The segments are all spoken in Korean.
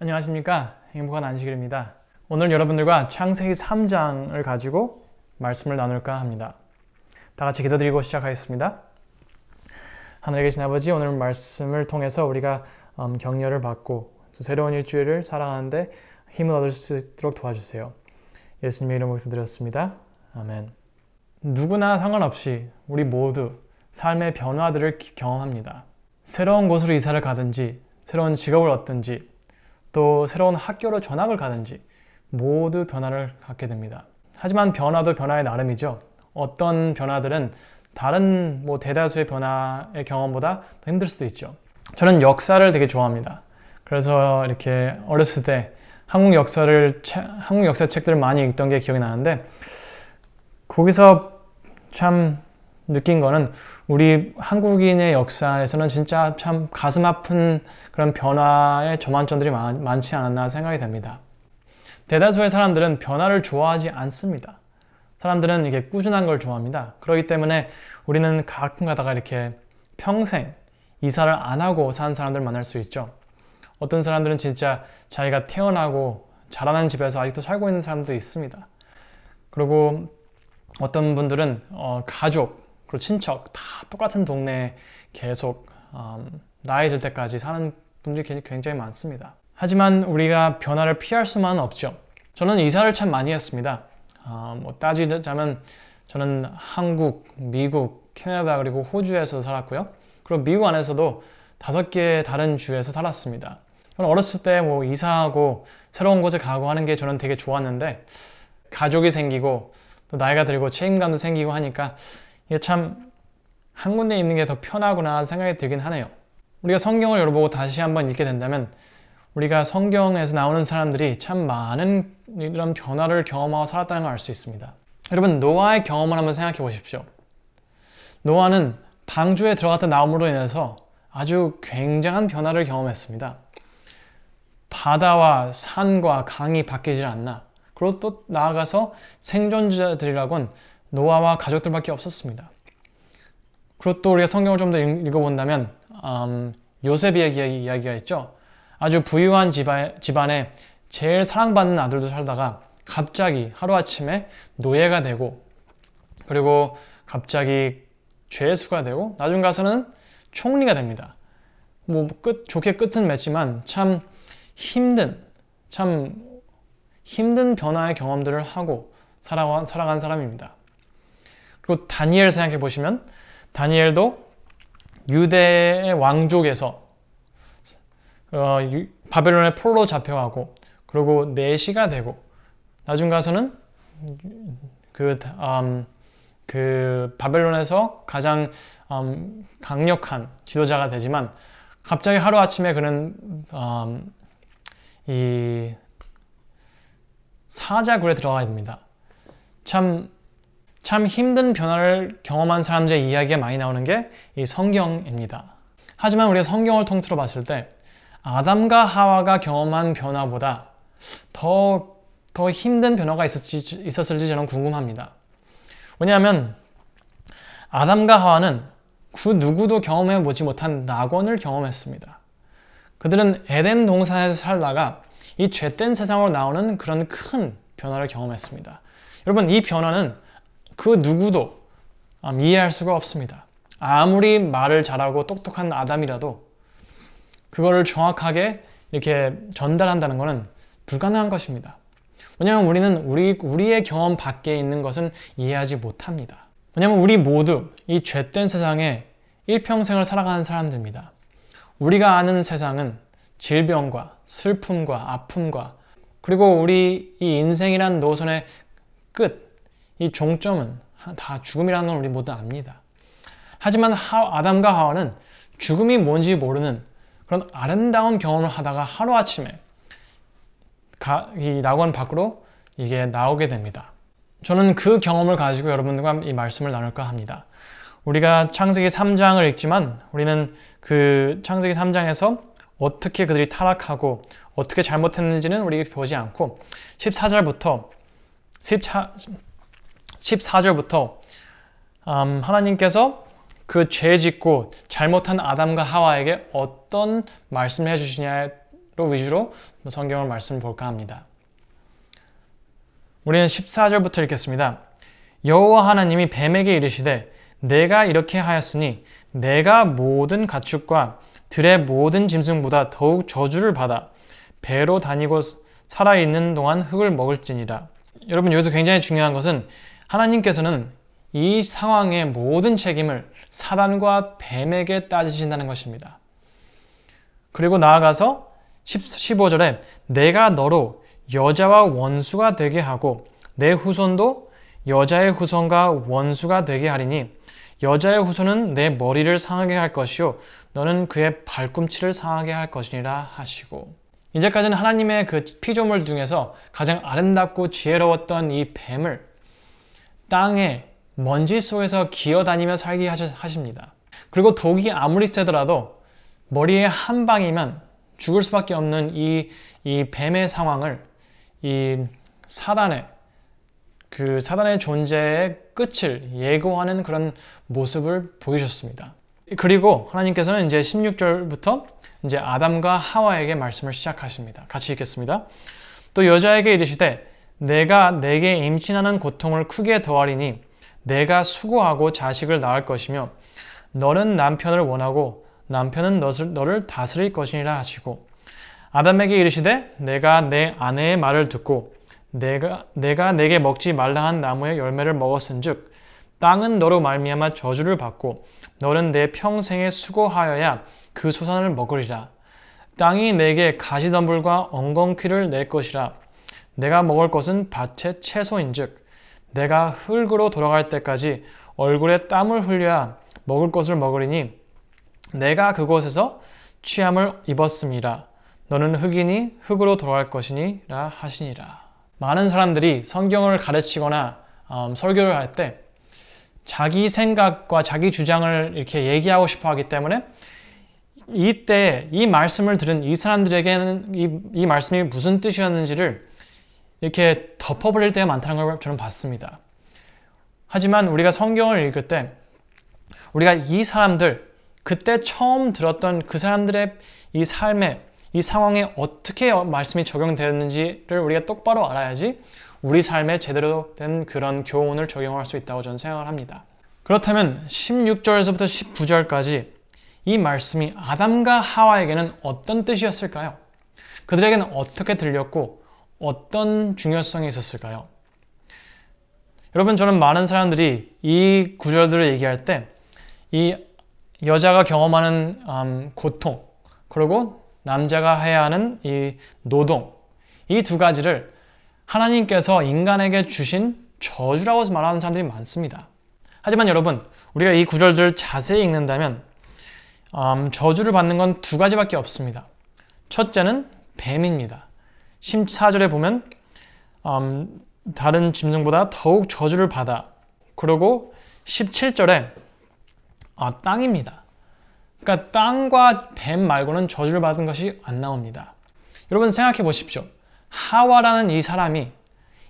안녕하십니까, 행복한 안식일입니다. 오늘 여러분들과 창세기 3장을 가지고 말씀을 나눌까 합니다. 다 같이 기도드리고 시작하겠습니다. 하늘에 계신 아버지, 오늘 말씀을 통해서 우리가 격려를 받고 또 새로운 일주일을 살아가는데 힘을 얻을 수 있도록 도와주세요. 예수님의 이름으로 기도드렸습니다. 아멘. 누구나 상관없이 우리 모두 삶의 변화들을 경험합니다. 새로운 곳으로 이사를 가든지 새로운 직업을 얻든지 또 새로운 학교로 전학을 가든지 모두 변화를 갖게 됩니다. 하지만 변화도 변화의 나름이죠. 어떤 변화들은 다른 대다수의 변화의 경험보다 더 힘들 수도 있죠. 저는 역사를 되게 좋아합니다. 그래서 이렇게 어렸을 때 한국 역사 책들을 많이 읽던 게 기억이 나는데, 거기서 참 느낀 거는 우리 한국인의 역사에서는 진짜 참 가슴 아픈 그런 변화의 저만점들이 많지 않았나 생각이 됩니다. 대다수의 사람들은 변화를 좋아하지 않습니다. 사람들은 이게 꾸준한 걸 좋아합니다. 그렇기 때문에 우리는 가끔 가다가 이렇게 평생 이사를 안 하고 사는 사람들 만날 수 있죠. 어떤 사람들은 진짜 자기가 태어나고 자라난 집에서 아직도 살고 있는 사람도 있습니다. 그리고 어떤 분들은 가족 그리고 친척 다 똑같은 동네에 계속 나이 들 때까지 사는 분들이 굉장히 많습니다. 하지만 우리가 변화를 피할 수만은 없죠. 저는 이사를 참 많이 했습니다. 따지자면 저는 한국, 미국, 캐나다 그리고 호주에서 살았고요. 그리고 미국 안에서도 5개의 다른 주에서 살았습니다. 저는 어렸을 때 이사하고 새로운 곳에 가고 하는 게 저는 되게 좋았는데, 가족이 생기고 또 나이가 들고 책임감도 생기고 하니까 이게 참 한 군데 있는 게 더 편하구나 생각이 들긴 하네요. 우리가 성경을 열어보고 다시 한번 읽게 된다면 우리가 성경에서 나오는 사람들이 참 많은 이런 변화를 경험하고 살았다는 걸 알 수 있습니다. 여러분, 노아의 경험을 한번 생각해 보십시오. 노아는 방주에 들어갔다 나옴으로 인해서 아주 굉장한 변화를 경험했습니다. 바다와 산과 강이 바뀌질 않나. 그리고 또 나아가서 생존자들이라곤 노아와 가족들밖에 없었습니다. 그리고 또 우리가 성경을 좀 더 읽어본다면 요셉의 이야기가 있죠. 아주 부유한 집안에 제일 사랑받는 아들도 살다가 갑자기 하루아침에 노예가 되고, 그리고 갑자기 죄수가 되고, 나중 가서는 총리가 됩니다. 좋게 끝은 맺지만 참 힘든 변화의 경험들을 하고 살아간 사람입니다. 그리고 다니엘 생각해 보시면, 다니엘도 유대의 왕족에서 바벨론의 포로로 잡혀가고, 그리고 내시가 되고, 나중 가서는 그 바벨론에서 가장 강력한 지도자가 되지만, 갑자기 하루아침에 그는 이 사자굴에 들어가게 됩니다. 참 힘든 변화를 경험한 사람들의 이야기가 많이 나오는 게 이 성경입니다. 하지만 우리가 성경을 통틀어 봤을 때 아담과 하와가 경험한 변화보다 더 힘든 변화가 있었을지 저는 궁금합니다. 왜냐하면 아담과 하와는 그 누구도 경험해보지 못한 낙원을 경험했습니다. 그들은 에덴 동산에서 살다가 이 죄된 세상으로 나오는 그런 큰 변화를 경험했습니다. 여러분, 이 변화는 그 누구도 이해할 수가 없습니다. 아무리 말을 잘하고 똑똑한 아담이라도 그거를 정확하게 이렇게 전달한다는 것은 불가능한 것입니다. 왜냐하면 우리는 우리의 경험 밖에 있는 것은 이해하지 못합니다. 왜냐하면 우리 모두 이 죄된 세상에 일평생을 살아가는 사람들입니다. 우리가 아는 세상은 질병과 슬픔과 아픔과, 그리고 우리 이 인생이란 노선의 끝, 이 종점은 다 죽음이라는 걸 우리 모두 압니다. 하지만 아담과 하와는 죽음이 뭔지 모르는 그런 아름다운 경험을 하다가 하루아침에 이 낙원 밖으로 이게 나오게 됩니다. 저는 그 경험을 가지고 여러분들과 이 말씀을 나눌까 합니다. 우리가 창세기 3장을 읽지만 우리는 그 창세기 3장에서 어떻게 그들이 타락하고 어떻게 잘못했는지는 우리가 보지 않고 14절부터 하나님께서 그 죄 짓고 잘못한 아담과 하와에게 어떤 말씀을 해주시냐에 위주로 성경을 말씀을 볼까 합니다. 우리는 14절부터 읽겠습니다. 여호와 하나님이 뱀에게 이르시되 내가 이렇게 하였으니 내가 모든 가축과 들의 모든 짐승보다 더욱 저주를 받아 배로 다니고 살아있는 동안 흙을 먹을지니라. 여러분, 여기서 굉장히 중요한 것은 하나님께서는 이 상황의 모든 책임을 사단과 뱀에게 따지신다는 것입니다. 그리고 나아가서 15절에 내가 너로 여자와 원수가 되게 하고 내 후손도 여자의 후손과 원수가 되게 하리니 여자의 후손은 내 머리를 상하게 할 것이요 너는 그의 발꿈치를 상하게 할 것이니라 하시고, 이제까지는 하나님의 그 피조물 중에서 가장 아름답고 지혜로웠던 이 뱀을 땅에 먼지 속에서 기어다니며 살게 하십니다. 그리고 독이 아무리 세더라도 머리에 한 방이면 죽을 수밖에 없는 이 뱀의 상황을 이 사단의 존재의 끝을 예고하는 그런 모습을 보이셨습니다. 그리고 하나님께서는 이제 16절부터 이제 아담과 하와에게 말씀을 시작하십니다. 같이 읽겠습니다. 또 여자에게 이르시되 내가 내게 임신하는 고통을 크게 더하리니 내가 수고하고 자식을 낳을 것이며 너는 남편을 원하고 남편은 너를 다스릴 것이니라 하시고, 아담에게 이르시되 내가 내 아내의 말을 듣고 내가 내게 먹지 말라 한 나무의 열매를 먹었은즉 땅은 너로 말미암아 저주를 받고 너는 내 평생에 수고하여야 그 소산을 먹으리라. 땅이 내게 가시덤불과 엉겅퀴를 낼 것이라. 내가 먹을 것은 밭의 채소인즉 내가 흙으로 돌아갈 때까지 얼굴에 땀을 흘려야 먹을 것을 먹으리니 내가 그곳에서 취함을 입었음이라. 너는 흙이니 흙으로 돌아갈 것이니라 하시니라. 많은 사람들이 성경을 가르치거나 설교를 할 때 자기 생각과 자기 주장을 이렇게 얘기하고 싶어 하기 때문에 이때 이 말씀을 들은 이 사람들에게는 이 말씀이 무슨 뜻이었는지를 이렇게 덮어버릴 때가 많다는 걸 저는 봤습니다. 하지만 우리가 성경을 읽을 때 우리가 이 사람들, 그때 처음 들었던 그 사람들의 이 삶에, 이 상황에 어떻게 말씀이 적용되었는지를 우리가 똑바로 알아야지 우리 삶에 제대로 된 그런 교훈을 적용할 수 있다고 저는 생각을 합니다. 그렇다면 16절에서부터 19절까지 이 말씀이 아담과 하와에게는 어떤 뜻이었을까요? 그들에게는 어떻게 들렸고 어떤 중요성이 있었을까요? 여러분, 저는 많은 사람들이 이 구절들을 얘기할 때 이 여자가 경험하는 고통, 그리고 남자가 해야 하는 이 노동, 이 두 가지를 하나님께서 인간에게 주신 저주라고 말하는 사람들이 많습니다. 하지만 여러분, 우리가 이 구절들을 자세히 읽는다면 저주를 받는 건 두 가지밖에 없습니다. 첫째는 뱀입니다. 14절에 보면 다른 짐승보다 더욱 저주를 받아, 그리고 17절에 땅입니다. 그러니까 땅과 뱀 말고는 저주를 받은 것이 안 나옵니다. 여러분 생각해 보십시오. 하와라는 이 사람이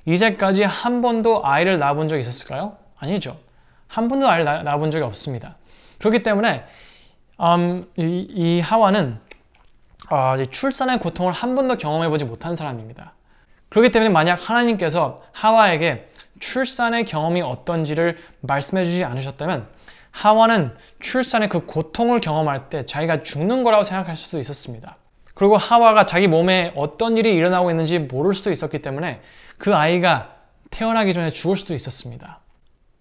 이제까지 한 번도 아이를 낳아본 적이 있었을까요? 아니죠. 한 번도 아이를 낳아본 적이 없습니다. 그렇기 때문에 이 하와는 출산의 고통을 한 번도 경험해보지 못한 사람입니다. 그렇기 때문에 만약 하나님께서 하와에게 출산의 경험이 어떤지를 말씀해 주지 않으셨다면 하와는 출산의 그 고통을 경험할 때 자기가 죽는 거라고 생각할 수도 있었습니다. 그리고 하와가 자기 몸에 어떤 일이 일어나고 있는지 모를 수도 있었기 때문에 그 아이가 태어나기 전에 죽을 수도 있었습니다.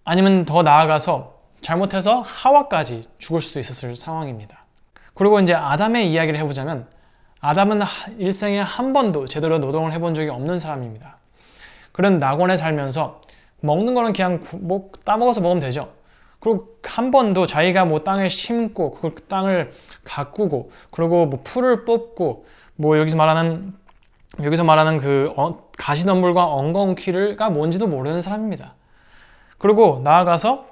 아니면 더 나아가서 잘못해서 하와까지 죽을 수도 있었을 상황입니다. 그리고 이제 아담의 이야기를 해보자면 아담은 일생에 한 번도 제대로 노동을 해본 적이 없는 사람입니다. 그런 낙원에 살면서 먹는 거는 그냥 따먹어서 먹으면 되죠. 그리고 한 번도 자기가 땅을 심고 그 땅을 가꾸고 그리고 풀을 뽑고 여기서 말하는 그 가시덤불과 엉겅퀴가 뭔지도 모르는 사람입니다. 그리고 나아가서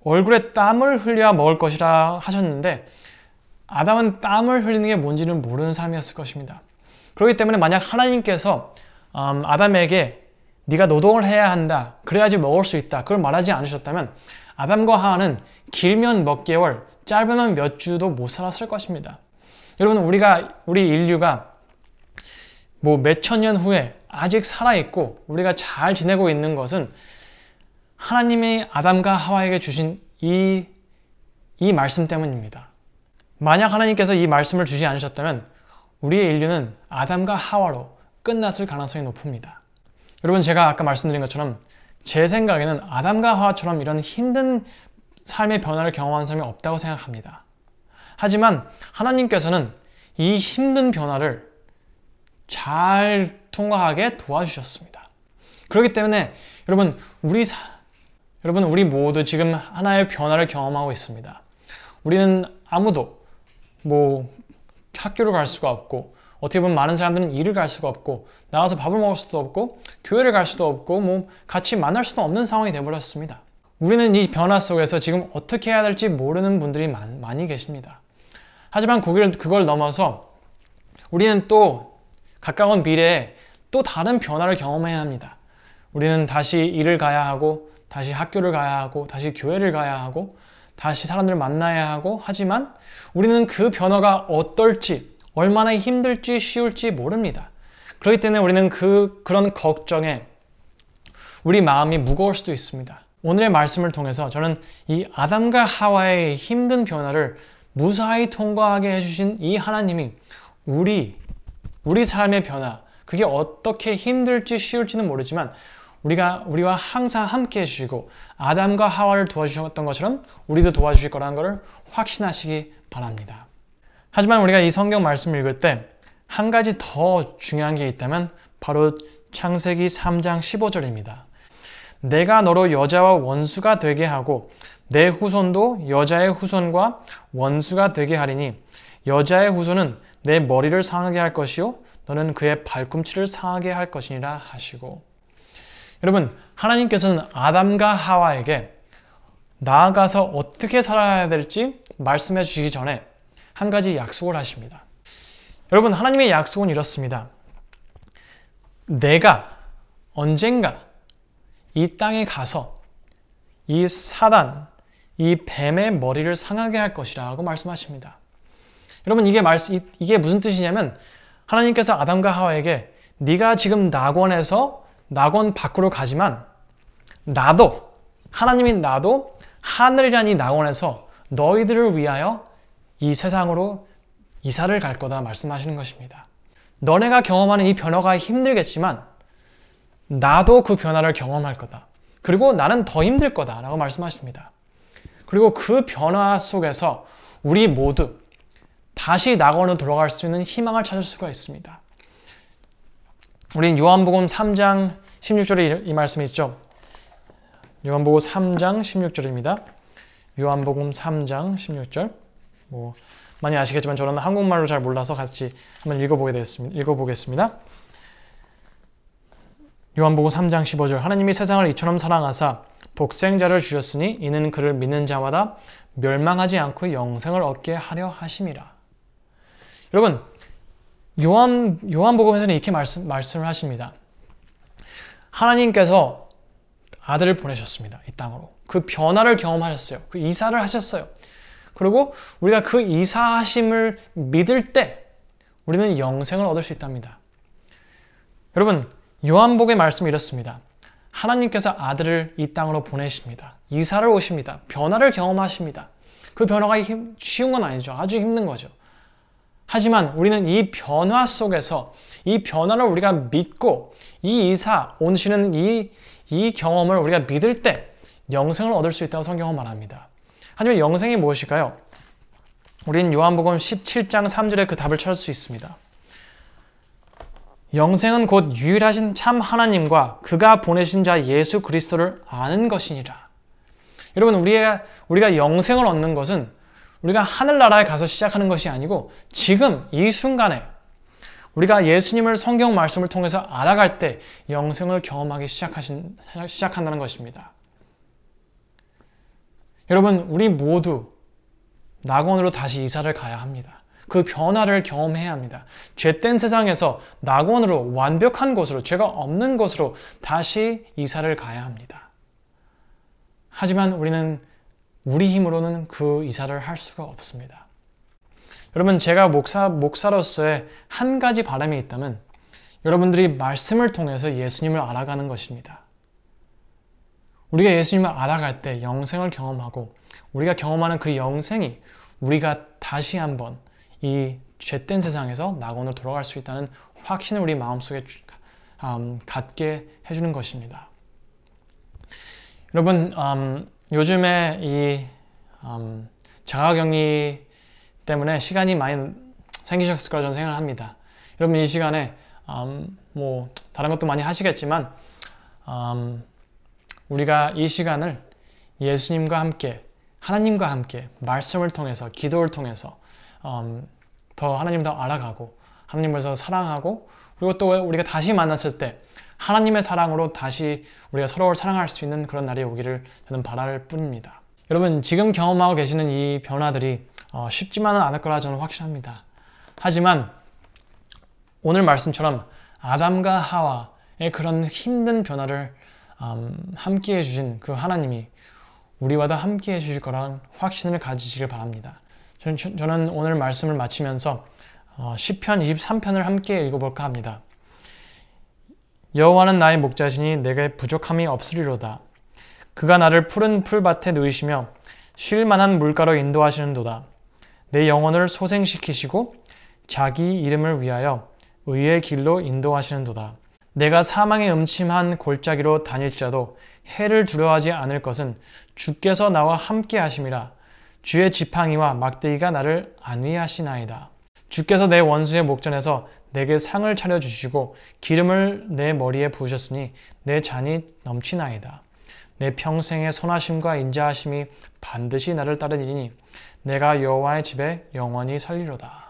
얼굴에 땀을 흘려야 먹을 것이라 하셨는데 아담은 땀을 흘리는 게 뭔지는 모르는 사람이었을 것입니다. 그렇기 때문에 만약 하나님께서 아담에게 네가 노동을 해야 한다, 그래야지 먹을 수 있다, 그걸 말하지 않으셨다면 아담과 하와는 길면 몇 개월, 짧으면 몇 주도 못 살았을 것입니다. 여러분, 우리 인류가 뭐 몇천 년 후에 아직 살아있고 우리가 잘 지내고 있는 것은 하나님이 아담과 하와에게 주신 이 말씀 때문입니다. 만약 하나님께서 이 말씀을 주지 않으셨다면 우리의 인류는 아담과 하와로 끝났을 가능성이 높습니다. 여러분, 제가 아까 말씀드린 것처럼 제 생각에는 아담과 하와처럼 이런 힘든 삶의 변화를 경험한 사람이 없다고 생각합니다. 하지만 하나님께서는 이 힘든 변화를 잘 통과하게 도와주셨습니다. 그렇기 때문에 여러분, 우리 모두 지금 하나의 변화를 경험하고 있습니다. 우리는 아무도 뭐 학교를 갈 수가 없고, 어떻게 보면 많은 사람들은 일을 갈 수가 없고, 나가서 밥을 먹을 수도 없고, 교회를 갈 수도 없고, 뭐 같이 만날 수도 없는 상황이 되어버렸습니다. 우리는 이 변화 속에서 지금 어떻게 해야 될지 모르는 분들이 많이 계십니다. 하지만 그걸 넘어서 우리는 또 가까운 미래에 또 다른 변화를 경험해야 합니다. 우리는 다시 일을 가야 하고, 다시 학교를 가야 하고, 다시 교회를 가야 하고, 다시 사람들을 만나야 하고, 하지만 우리는 그 변화가 어떨지, 얼마나 힘들지 쉬울지 모릅니다. 그렇기 때문에 우리는 그런 걱정에 우리 마음이 무거울 수도 있습니다. 오늘의 말씀을 통해서 저는 이 아담과 하와의 힘든 변화를 무사히 통과하게 해주신 이 하나님이 우리 삶의 변화, 그게 어떻게 힘들지 쉬울지는 모르지만 우리와 항상 함께 해주시고 아담과 하와를 도와주셨던 것처럼 우리도 도와주실 거라는 것을 확신하시기 바랍니다. 하지만 우리가 이 성경 말씀을 읽을 때 한 가지 더 중요한 게 있다면 바로 창세기 3장 15절입니다. 내가 너로 여자와 원수가 되게 하고 내 후손도 여자의 후손과 원수가 되게 하리니 여자의 후손은 내 머리를 상하게 할 것이요 너는 그의 발꿈치를 상하게 할 것이니라 하시고, 여러분, 하나님께서는 아담과 하와에게 나아가서 어떻게 살아야 될지 말씀해 주시기 전에 한 가지 약속을 하십니다. 여러분, 하나님의 약속은 이렇습니다. 내가 언젠가 이 땅에 가서 이 사단, 이 뱀의 머리를 상하게 할 것이라고 말씀하십니다. 여러분, 이게 무슨 뜻이냐면 하나님께서 아담과 하와에게 네가 지금 낙원 밖으로 가지만 하나님이 나도 하늘이란 이 낙원에서 너희들을 위하여 이 세상으로 이사를 갈 거다 말씀하시는 것입니다. 너네가 경험하는 이 변화가 힘들겠지만 나도 그 변화를 경험할 거다. 그리고 나는 더 힘들 거다 라고 말씀하십니다. 그리고 그 변화 속에서 우리 모두 다시 낙원으로 돌아갈 수 있는 희망을 찾을 수가 있습니다. 우린 요한복음 3장 16절에 이 말씀이 있죠. 요한복음 3장 16절입니다. 요한복음 3장 16절. 많이 아시겠지만 저는 한국말로 잘 몰라서 같이 한번 읽어보겠습니다. 요한복음 3장 15절. 하나님이 세상을 이처럼 사랑하사 독생자를 주셨으니 이는 그를 믿는 자마다 멸망하지 않고 영생을 얻게 하려 하심이라. 여러분, 요한복음에서는 이렇게 말씀을 하십니다. 하나님께서 아들을 보내셨습니다. 이 땅으로. 그 변화를 경험하셨어요. 그 이사를 하셨어요. 그리고 우리가 그 이사하심을 믿을 때 우리는 영생을 얻을 수 있답니다. 여러분, 요한복음의 말씀이 이렇습니다. 하나님께서 아들을 이 땅으로 보내십니다. 이사를 오십니다. 변화를 경험하십니다. 그 변화가 쉬운 건 아니죠. 아주 힘든 거죠. 하지만 우리는 이 변화 속에서 이 변화를 우리가 믿고 이 이사 오시는 이 경험을 우리가 믿을 때 영생을 얻을 수 있다고 성경은 말합니다. 하지만 영생이 무엇일까요? 우리는 요한복음 17장 3절에 그 답을 찾을 수 있습니다. 영생은 곧 유일하신 참 하나님과 그가 보내신 자 예수 그리스도를 아는 것이니라. 여러분, 우리가 영생을 얻는 것은 우리가 하늘나라에 가서 시작하는 것이 아니고 지금 이 순간에 우리가 예수님을 성경 말씀을 통해서 알아갈 때 영생을 경험하기 시작한다는 것입니다. 여러분, 우리 모두 낙원으로 다시 이사를 가야 합니다. 그 변화를 경험해야 합니다. 죄된 세상에서 낙원으로, 완벽한 곳으로, 죄가 없는 곳으로 다시 이사를 가야 합니다. 하지만 우리는 우리 힘으로는 그 이사를 할 수가 없습니다. 여러분, 제가 목사로서의 한 가지 바람이 있다면 여러분들이 말씀을 통해서 예수님을 알아가는 것입니다. 우리가 예수님을 알아갈 때 영생을 경험하고 우리가 경험하는 그 영생이 우리가 다시 한번 이 죄된 세상에서 낙원으로 돌아갈 수 있다는 확신을 우리 마음속에 갖게 해주는 것입니다. 여러분, 요즘에 이 자가격리 때문에 시간이 많이 생기셨을 거라 저는 생각을 합니다. 여러분, 이 시간에 뭐 다른 것도 많이 하시겠지만 우리가 이 시간을 예수님과 함께, 하나님과 함께 말씀을 통해서, 기도를 통해서 더 하나님을 더 알아가고 하나님을 더 사랑하고, 그리고 또 우리가 다시 만났을 때 하나님의 사랑으로 다시 우리가 서로를 사랑할 수 있는 그런 날이 오기를 저는 바랄 뿐입니다. 여러분, 지금 경험하고 계시는 이 변화들이 쉽지만은 않을 거라 저는 확신합니다. 하지만 오늘 말씀처럼 아담과 하와의 그런 힘든 변화를 함께 해주신 그 하나님이 우리와도 함께 해주실 거라는 확신을 가지시길 바랍니다. 저는 오늘 말씀을 마치면서 시편 23편을 함께 읽어볼까 합니다. 여호와는 나의 목자시니 내게 부족함이 없으리로다. 그가 나를 푸른 풀밭에 누이시며 쉴 만한 물가로 인도하시는도다. 내 영혼을 소생시키시고 자기 이름을 위하여 의의 길로 인도하시는도다. 내가 사망의 음침한 골짜기로 다닐지라도 해를 두려워하지 않을 것은 주께서 나와 함께 하심이라. 주의 지팡이와 막대기가 나를 안위하시나이다. 주께서 내 원수의 목전에서 내게 상을 차려주시고 기름을 내 머리에 부으셨으니 내 잔이 넘치나이다. 내 평생의 선하심과 인자하심이 반드시 나를 따르리니 내가 여호와의 집에 영원히 살리로다.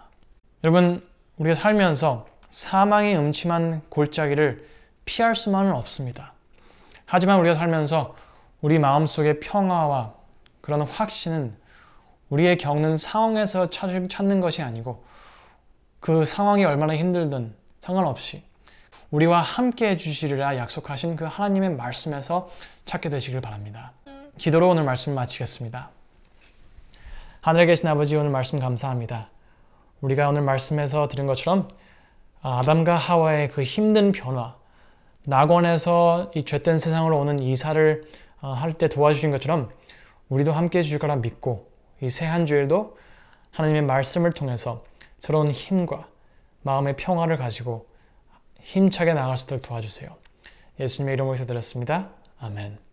여러분, 우리가 살면서 사망의 음침한 골짜기를 피할 수만은 없습니다. 하지만 우리가 살면서 우리 마음속의 평화와 그런 확신은 우리의 겪는 상황에서 찾는 것이 아니고 그 상황이 얼마나 힘들든 상관없이 우리와 함께 해주시리라 약속하신 그 하나님의 말씀에서 찾게 되시길 바랍니다. 기도로 오늘 말씀을 마치겠습니다. 하늘에 계신 아버지, 오늘 말씀 감사합니다. 우리가 오늘 말씀에서 들은 것처럼 아담과 하와의 그 힘든 변화, 낙원에서 이 죄된 세상으로 오는 이사를 할 때 도와주신 것처럼 우리도 함께 해주실 거라 믿고 이 새 한 주일도 하나님의 말씀을 통해서 새로운 힘과 마음의 평화를 가지고 힘차게 나아갈 수 있도록 도와주세요. 예수님의 이름으로 기도드렸습니다. 아멘.